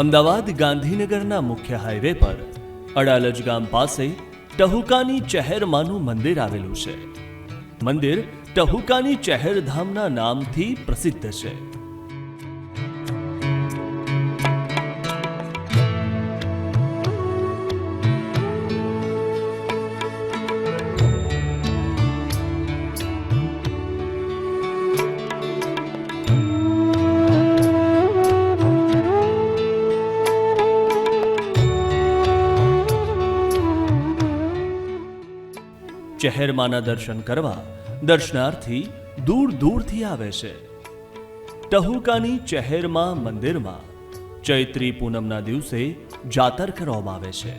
અમદાવાદ ગાંધીનગરના મુખ્ય હાઈવે પર અડાલજ ગામ પાસે ટહુકાની ચહેરમાનું મંદિર આવેલું છે. મંદિર ટહુકાની ચહેરધામના નામથી પ્રસિદ્ધ છે. ચહેરમાના દર્શન કરવા દર્શનાર્થી દૂર દૂરથી આવે છે. ટહુકાની ચહેરમા મંદિરમાં ચૈત્રી પૂનમના દિવસે જાતર કરવામાં આવે છે.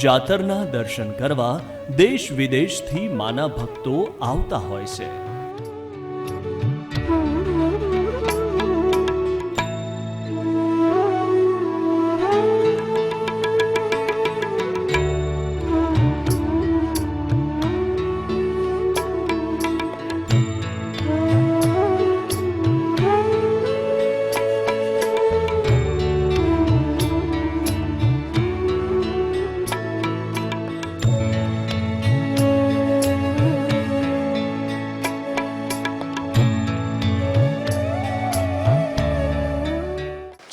જાતરના દર્શન કરવા દેશ વિદેશથી માના ભક્તો આવતા હોય છે.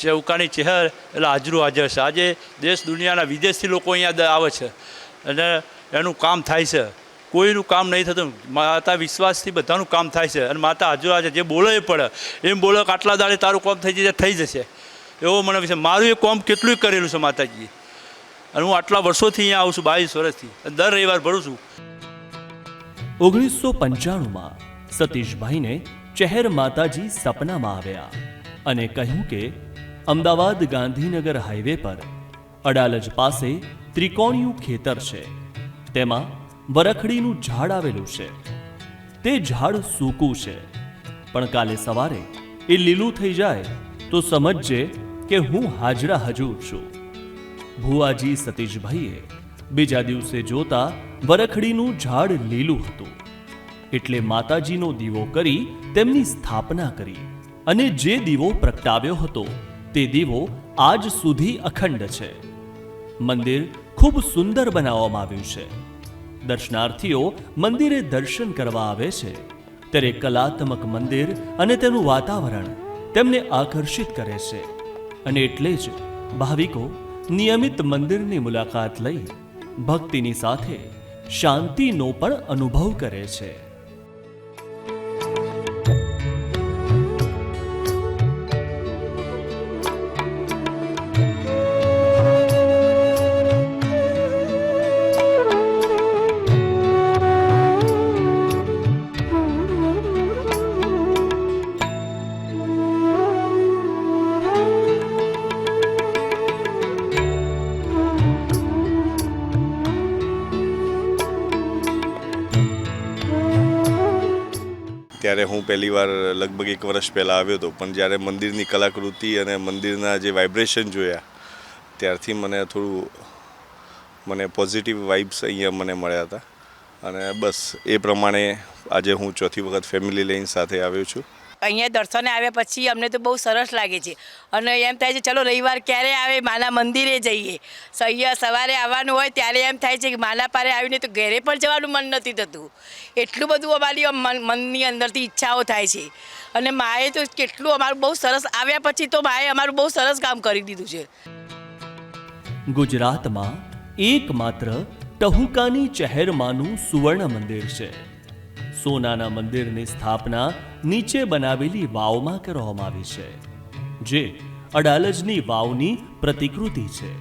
ચૌકાની ચહેર એટલે હાજરું હાજર છે. આજે દેશ દુનિયાના વિદેશથી લોકો અહીંયા આવે છે અને એનું કામ થાય છે. કોઈનું કામ નહીં થતું, માતા વિશ્વાસથી બધાનું કામ થાય છે. અને માતા હાજર હાજર જે બોલે એ પડે એમ બોલે કે આટલા દાડે તારું કામ થઈ જશે એવો મને વિશે. મારું એ કામ કેટલું કરેલું છે માતાજીએ. અને હું આટલા વર્ષોથી અહીંયા આવું છું, 22 વર્ષથી, દર રવિવાર ભરું છું. 1995માં સતીશભાઈને ચહેર માતાજી સપનામાં આવ્યા અને કહ્યું કે અમદાવાદ ગાંધીનગર હાઈવે પર અડાલજ પાસે ત્રિકોણિયું ખેતર છે. તેમાં વરખડીનું ઝાડ આવેલું છે. તે ઝાડ સૂકું છે, પણ કાલે સવારે એ લીલું થઈ જાય તો સમજજે કે હું હાજરા હજૂર છું. ભુવાજી સતીશભાઈએ બીજા દિવસે જોતા વરખડીનું ઝાડ લીલું હતું એટલે માતાજીનો દીવો કરી તેમની સ્થાપના કરી અને જે દીવો પ્રગટાવ્યો હતો તે દીવો આજ સુધી અખંડ છે. મંદિર ખૂબ સુંદર બનાવવામાં આવ્યું છે. દર્શનાર્થીઓ મંદિરે દર્શન કરવા આવે છે ત્યારે કલાત્મક મંદિર અને તેનું વાતાવરણ તેમને આકર્ષિત કરે છે. અને એટલે જ ભાવિકો નિયમિત મંદિરની મુલાકાત લઈ ભક્તિની સાથે શાંતિનો પણ અનુભવ કરે છે. ત્યારે હું પહેલીવાર લગભગ 1 વર્ષ પહેલાં આવ્યો હતો, પણ જ્યારે મંદિરની કલાકૃતિ અને મંદિરના જે વાઇબ્રેશન જોયા ત્યારથી મને પોઝિટિવ વાઇબ્સ અહીંયા મને મળ્યા હતા. અને બસ એ પ્રમાણે આજે હું ચોથી વખત ફેમિલી લઈને સાથે આવ્યો છું. અહીંયા દર્શને આવ્યા પછી અમને તો બહુ સરસ લાગે છે અને એમ થાય છે ચલો રવિવાર ક્યારે આવે માના મંદિરે જઈએ. અહીંયા સવારે આવવાનું હોય ત્યારે એમ થાય છે કે માના પારે આવીને તો ઘરે પણ જવાનું મન નથી થતું. એટલું બધું અમારી મનની અંદરથી ઈચ્છાઓ થાય છે. અને માએ તો કેટલું અમારું બહુ સરસ આવ્યા પછી તો માએ અમારું બહુ સરસ કામ કરી દીધું છે. ગુજરાતમાં એકમાત્ર ટહુકાની ચહેરમાનું સુવર્ણ મંદિર છે. સોનાના મંદિરની સ્થાપના નીચે બનાવેલી વાવમાં કરવામાં આવી છે, જે અડાલજની વાવની પ્રતિકૃતિ છે.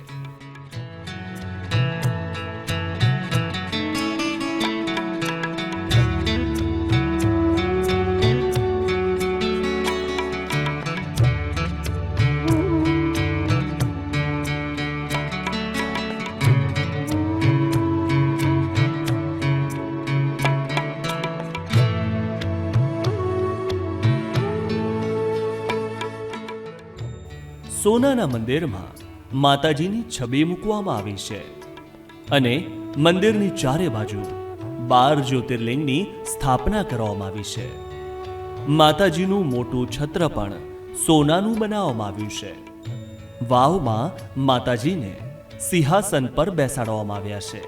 સોનાના મંદિરમાં માતાજીની છબી મૂકવામાં આવી છે અને મંદિરની ચારે બાજુ 12 જ્યોતિર્લિંગની સ્થાપના કરવામાં આવી છે. માતાજીનું મોટું છત્ર પણ સોનાનું બનાવવામાં આવ્યું છે. વાવમાં માતાજીને સિંહાસન પર બેસાડવામાં આવ્યા છે.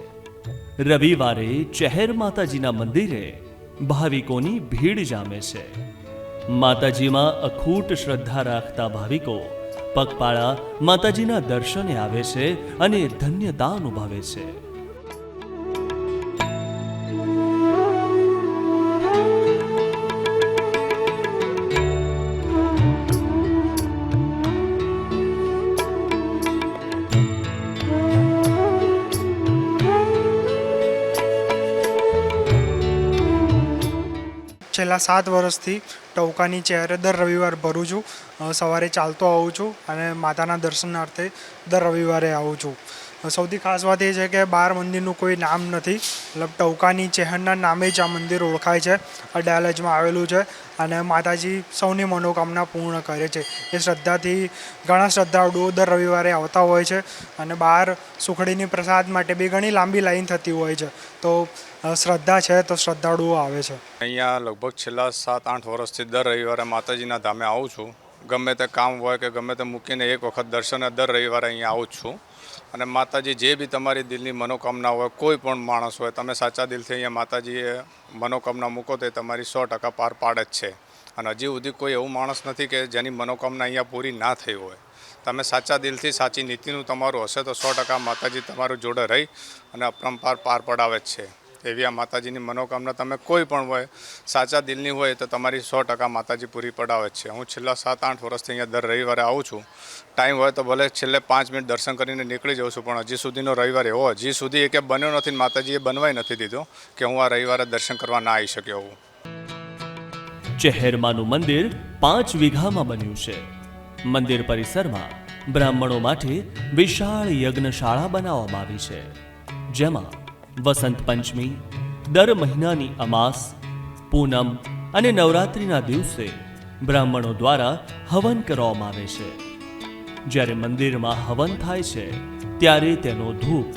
રવિવારે ચહેર માતાજીના મંદિરે ભાવિકોની ભીડ જામે છે. માતાજીમાં અખૂટ શ્રદ્ધા રાખતા ભાવિકો પગપાળા માતાજીના દર્શને આવે છે અને ધન્યતા અનુભવે છે. છેલ્લા 7 વર્ષથી ટહુકાની ચેહરે દર રવિવાર ભરું છું. સવારે ચાલતો આવું છું અને માતાના દર્શનાર્થે દર રવિવારે આવું છું. સૌથી ખાસ વાત એ છે કે બહાર મંદિરનું કોઈ નામ નથી, મતલબ ટહુકાની ચેહરના નામે જ આ મંદિર ઓળખાય છે. અડાલજમાં આવેલું છે અને માતાજી સૌની મનોકામના પૂર્ણ કરે છે. એ શ્રદ્ધાથી ઘણા શ્રદ્ધાળુઓ દર રવિવારે આવતા હોય છે અને બહાર સુખડીની પ્રસાદ માટે બી ઘણી લાંબી લાઈન થતી હોય છે. તો શ્રદ્ધા છે તો શ્રદ્ધાળુઓ આવે છે. અહીંયા લગભગ છેલ્લા 7-8 વર્ષથી દર રવિવારે માતાજીના ધામે આવું છું. ગમે તે કામ હોય કે ગમે તે મૂકીને એક વખત દર્શને દર રવિવારે અહીંયા આવું જ છું. અને માતાજી જે બી તમારી દિલની મનોકામના હોય, કોઈ પણ માણસ હોય, તમે સાચા દિલથી અહીંયા માતાજીએ મનોકામના મૂકો તો તમારી 100% પાર પાડે જ છે. અને હજી સુધી કોઈ એવું માણસ નથી કે જેની મનોકામના અહીંયા પૂરી ના થઈ હોય. તમે સાચા દિલથી સાચી નીતિનું તમારું હશે તો 100% માતાજી તમારું જોડે રહી અને અપરંપાર પાર પડાવે જ છે. એવી આ માતાજીની મનોકામના તમે કોઈ પણ હોય, સાચા દિલની હોય તો તમારી 100% માતાજી પૂરી પડાવે જ છે. હું છેલ્લા 7-8 વર્ષથી અહીંયા દર રવિવારે આવું છું. ટાઈમ હોય તો ભલે છેલ્લે 5 મિનિટ દર્શન કરીને નીકળી જાઉં છું, પણ હજી સુધીનો રવિવાર એવો હજી સુધી એકે બન્યો નથી. માતાજીએ બનવાય નથી દીધો કે હું આ રવિવારે દર્શન કરવા ના આવી શક્યો હોઉં. ચહેરમાનું મંદિર 5 વીઘામાં બન્યું છે. મંદિર પરિસરમાં બ્રાહ્મણો માટે વિશાળ યજ્ઞશાળા બનાવવામાં આવી છે, જેમાં વસંત પંચમી, દર મહિનાની અમાસ, પૂનમ અને નવરાત્રિના દિવસે બ્રાહ્મણો દ્વારા હવન કરવામાં આવે છે. જ્યારે મંદિરમાં હવન થાય છે ત્યારે તેનો ધૂપ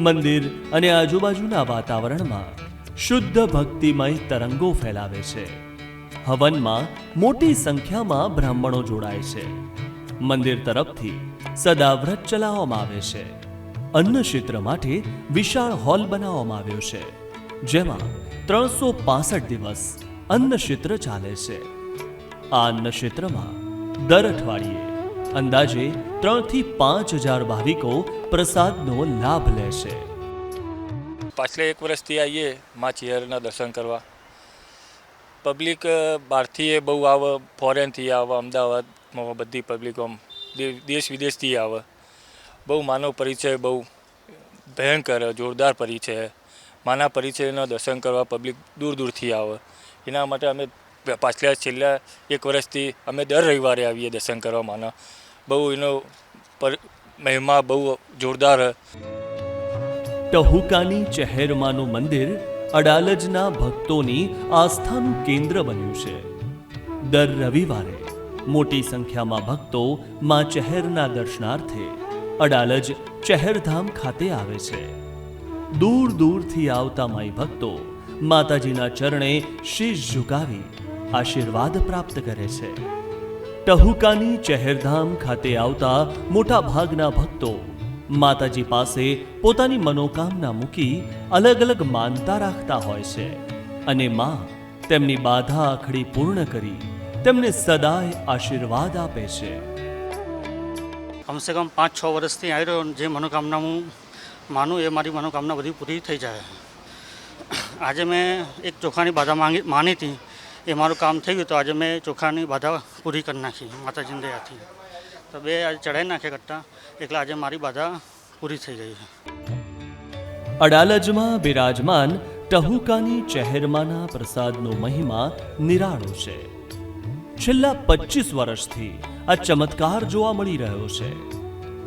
મંદિર અને આજુબાજુના વાતાવરણમાં શુદ્ધ ભક્તિમય તરંગો ફેલાવે છે. હવનમાં મોટી સંખ્યામાં બ્રાહ્મણો જોડાય છે. મંદિર તરફથી સદા વ્રત ચલાવવામાં આવે છે. અન્નક્ષેત્ર માટે વિશાળ હોલ બનાવવામાં આવ્યો છે, જેમાં 365 દિવસ અન્નક્ષેત્ર ચાલે છે. આ અન્નક્ષેત્રમાં દર અઠવાડિયે અંદાજે 3 થી 5 હજાર ભાવિકો પ્રસાદનો લાભ લે છે. પાછલે 1 વર્ષથી આવીએ માં ચેહરના દર્શન કરવા. પબ્લિક બહારથી બહુ આવે, ફોરેનથી આવે, અમદાવાદમાં બધી પબ્લિકો દેશ વિદેશથી આવે. બહુ માનવ પરિચય બહુ ભયંકર જોરદાર પરિચય. માના પરિચયના દર્શન કરવા પબ્લિક દૂર દૂરથી આવે. એના માટે અમે છેલ્લા 1 વર્ષથી અમે દર રવિવારે આવીએ દર્શન કરવા માના. બહુ એનો મહિમા બહુ જોરદાર. ટહુકાની ચહેરમાનું મંદિર અડાલજના ભક્તોની આસ્થાનું કેન્દ્ર બન્યું છે. દર રવિવારે મોટી સંખ્યામાં ભક્તો માં ચહેરના દર્શનાર્થે અડાલજ ચહેરધામ ખાતે આવે છે. દૂર દૂરથી આવતા માઈ ભક્તો માતાજીના ચરણે શીશ ઝુકાવી આશીર્વાદ પ્રાપ્ત કરે છે. ટહુકાની ચહેરધામ ખાતે આવતા મોટા ભાગના ભક્તો માતાજી પાસે પોતાની મનોકામના મૂકી અલગ અલગ માનતા રાખતા હોય છે અને માં તેમની બાધા આખડી પૂર્ણ કરી તેમને સદાય આશીર્વાદ આપે છે. કમસે કમ 5-6 વર્ષથી આવી રહ્યો. જે મનોકામના હું માનું એ મારી મનોકામના બધી પૂરી થઈ જાય. આજે મેં એક ચોખાની બાધા માની હતી, એ મારું કામ થઈ ગયું. તો આજે મેં ચોખાની બાધા પૂરી કરી નાખી માતાજીની દયાથી. તો 2 આજે ચડાવી નાખ્યા કટ્ટા, એટલે આજે મારી બાધા પૂરી થઈ ગઈ છે. અડાલજમાં બિરાજમાન ટહુકાની ચહેરમાના પ્રસાદનો મહિમા નિરાળો છે. છેલ્લા 25 વર્ષથી આ ચમત્કાર જોવા મળી રહ્યો છે.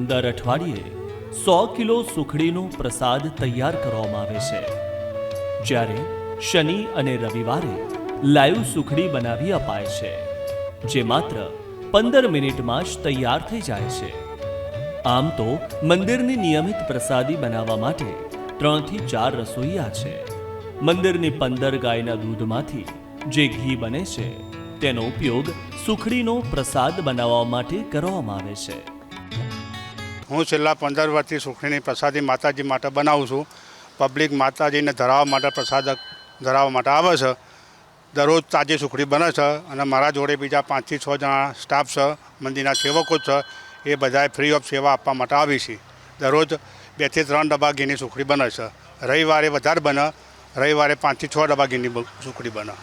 દર અઠવાડિયે 100 કિલો સુખડીનો પ્રસાદ તૈયાર કરવામાં આવે છે, જ્યારે શનિ અને રવિવારે લાઈવ સુખડી બનાવી અપાય છે, જે માત્ર 15 મિનિટમાં જ તૈયાર થઈ જાય છે. આમ તો મંદિરની નિયમિત પ્રસાદી બનાવવા માટે 3 થી 4 રસોઈયા છે. મંદિરની 15 ગાયના દૂધમાંથી જે ઘી બને છે તેનો ઉપયોગ સુખડીનો પ્રસાદ બનાવવા માટે કરવામાં આવે છે. હું છેલ્લા 15 વર્ષથી સુખડીની પ્રસાદી માતાજી માટે બનાવું છું. પબ્લિક માતાજીને ધરાવવા માટે પ્રસાદ ધરાવવા માટે આવે છે. દરરોજ તાજી સુખડી બને છે અને મારા જોડે બીજા 5 થી 6 જણા સ્ટાફ છે, મંદિરના સેવકો છે. એ બધાએ ફ્રી ઓફ સેવા આપવા માટે આવી છે. દરરોજ 2 થી 3 ડબ્બા ઘીની સુખડી બને છે. રવિવારે વધારે બને, રવિવારે 5 થી 6 ડબ્બા ઘીની સુખડી બને.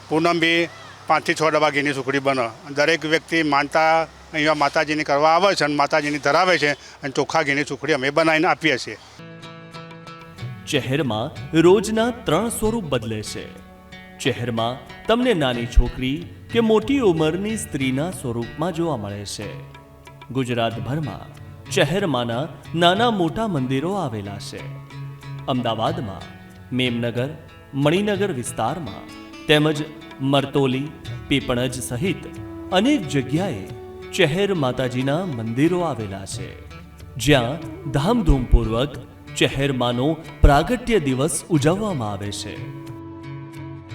પૂનમ બી 5 થી 6 ડબ્બા ઘીની સુખડી બને. દરેક વ્યક્તિ માનતા અહીંયા માતાજીની કરવા આવે છે અને માતાજીની ધરાવે છે અને ચોખ્ખા ઘીની સુખડી અમે બનાવીને આપીએ છીએ. ચહેરમાં રોજના 3 સ્વરૂપ બદલે છે. ચહેરમાં તમને નાની છોકરી કે મોટી ઉંમરની સ્ત્રીના સ્વરૂપમાં જોવા મળે છે. ગુજરાતભરમાં ચહેરમાંના નાના મોટા મંદિરો આવેલા છે. અમદાવાદમાં મેમનગર, મણિનગર વિસ્તારમાં તેમજ મરતોલી, પીપણજ સહિત અનેક જગ્યાએ ચહેર માતાજીના મંદિરો આવેલા છે, જ્યાં ધામધૂમપૂર્વક ચહેરમાંનો પ્રાગટ્ય દિવસ ઉજવવામાં આવે છે.